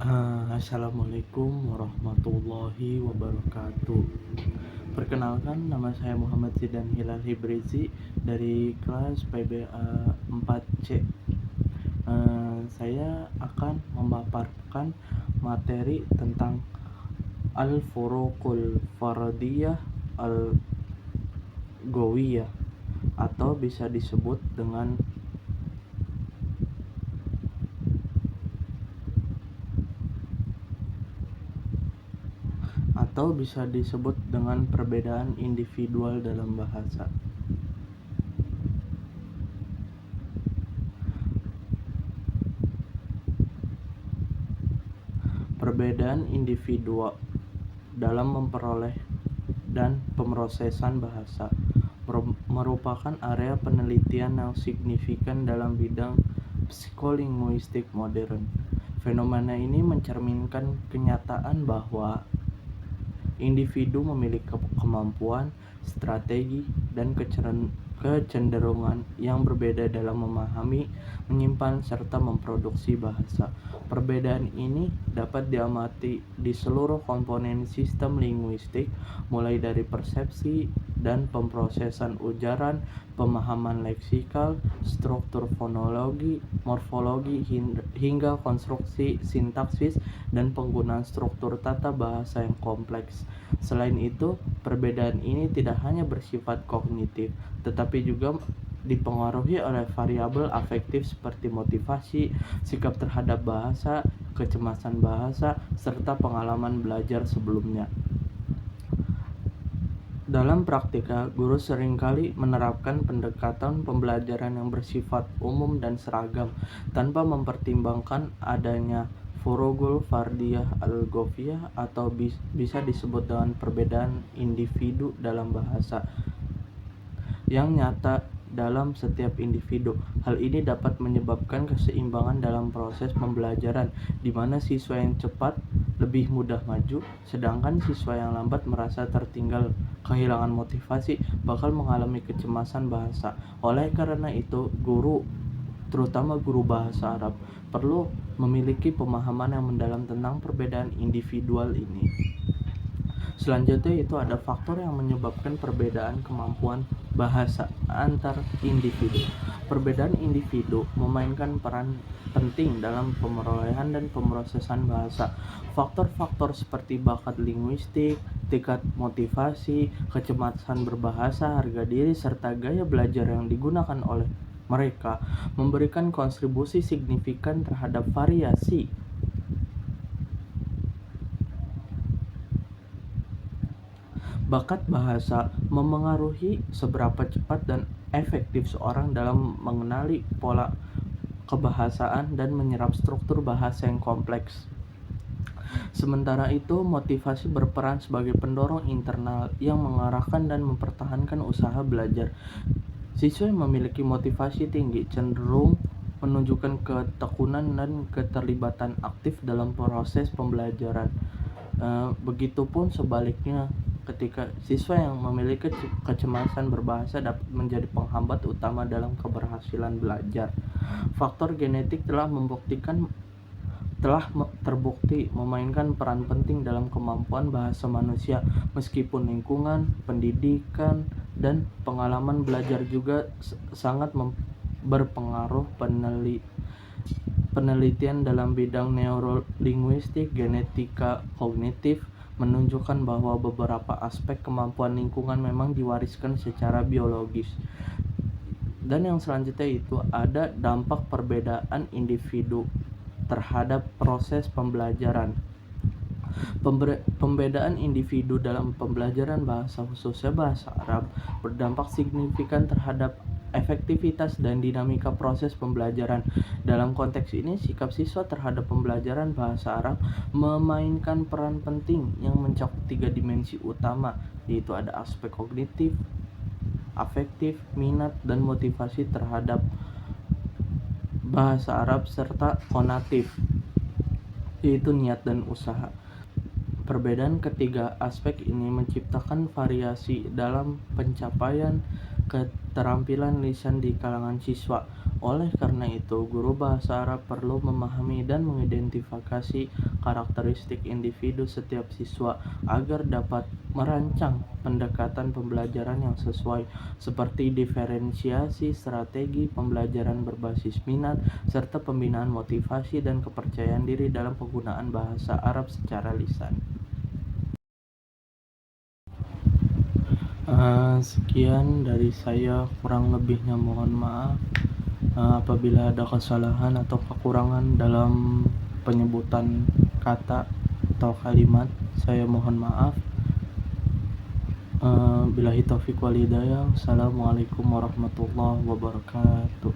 Assalamualaikum warahmatullahi wabarakatuh. Perkenalkan, nama saya Muhammad Zidan Hilal Hibrizi dari kelas PBA 4C. Saya akan memaparkan materi tentang Al-Furuqul Fardiyah Al-Gawiyah, atau bisa disebut dengan perbedaan individual dalam bahasa. Perbedaan individu dalam memperoleh dan pemrosesan bahasa merupakan area penelitian yang signifikan dalam bidang psikolinguistik modern. Fenomena ini mencerminkan kenyataan bahwa individu memiliki kemampuan, strategi, dan kecenderungan yang berbeda dalam memahami, menyimpan, serta memproduksi bahasa. Perbedaan ini dapat diamati di seluruh komponen sistem linguistik, mulai dari persepsi dan pemrosesan ujaran, pemahaman leksikal, struktur fonologi, morfologi, hingga konstruksi sintaksis dan penggunaan struktur tata bahasa yang kompleks. Selain itu, perbedaan ini tidak hanya bersifat kognitif, tetapi juga dipengaruhi oleh variabel afektif seperti motivasi, sikap terhadap bahasa, kecemasan bahasa, serta pengalaman belajar sebelumnya. Dalam praktika, guru seringkali menerapkan pendekatan pembelajaran yang bersifat umum dan seragam tanpa mempertimbangkan adanya Furuqul Fardiyah Al-Gawiyah, atau bisa disebut dengan perbedaan individu dalam bahasa yang nyata dalam setiap individu. Hal ini dapat menyebabkan keseimbangan dalam proses pembelajaran, di mana siswa yang cepat lebih mudah maju, sedangkan siswa yang lambat merasa tertinggal, kehilangan motivasi, bakal mengalami kecemasan bahasa. Oleh karena itu, guru, terutama guru bahasa Arab, perlu memiliki pemahaman yang mendalam tentang perbedaan individual ini. Selanjutnya itu ada faktor yang menyebabkan perbedaan kemampuan bahasa antar individu. Perbedaan individu memainkan peran penting dalam pemerolehan dan pemrosesan bahasa. Faktor-faktor seperti bakat linguistik, tingkat motivasi, kecemasan berbahasa, harga diri, serta gaya belajar yang digunakan oleh mereka memberikan kontribusi signifikan terhadap variasi bakat bahasa. Memengaruhi seberapa cepat dan efektif seorang dalam mengenali pola kebahasaan dan menyerap struktur bahasa yang kompleks. Sementara itu, motivasi berperan sebagai pendorong internal yang mengarahkan dan mempertahankan usaha belajar. Siswa yang memiliki motivasi tinggi cenderung menunjukkan ketekunan dan keterlibatan aktif dalam proses pembelajaran. Begitupun sebaliknya, ketika siswa yang memiliki kecemasan berbahasa dapat menjadi penghambat utama dalam keberhasilan belajar. Faktor genetik telah terbukti memainkan peran penting dalam kemampuan bahasa manusia, meskipun lingkungan, pendidikan, dan pengalaman belajar juga sangat berpengaruh. Penelitian dalam bidang neurolinguistik genetika kognitif menunjukkan bahwa beberapa aspek kemampuan lingkungan memang diwariskan secara biologis. Dan yang selanjutnya itu ada dampak perbedaan individu terhadap proses pembelajaran. Pembedaan individu dalam pembelajaran bahasa, khususnya bahasa Arab, berdampak signifikan terhadap efektivitas dan dinamika proses pembelajaran. Dalam konteks ini, sikap siswa terhadap pembelajaran bahasa Arab memainkan peran penting yang mencakup 3 dimensi utama, yaitu ada aspek kognitif, afektif, minat, dan motivasi terhadap bahasa Arab, serta konatif, yaitu niat dan usaha. Perbedaan ketiga aspek ini menciptakan variasi dalam pencapaian keterampilan lisan di kalangan siswa. Oleh karena itu, guru bahasa Arab perlu memahami dan mengidentifikasi karakteristik individu setiap siswa agar dapat merancang pendekatan pembelajaran yang sesuai, seperti diferensiasi strategi pembelajaran berbasis minat, serta pembinaan motivasi dan kepercayaan diri dalam penggunaan bahasa Arab secara lisan. Sekian dari saya, kurang lebihnya mohon maaf. Apabila ada kesalahan atau kekurangan dalam penyebutan kata atau kalimat, saya mohon maaf. Billahi taufiq wal hidayah. Assalamualaikum warahmatullahi wabarakatuh.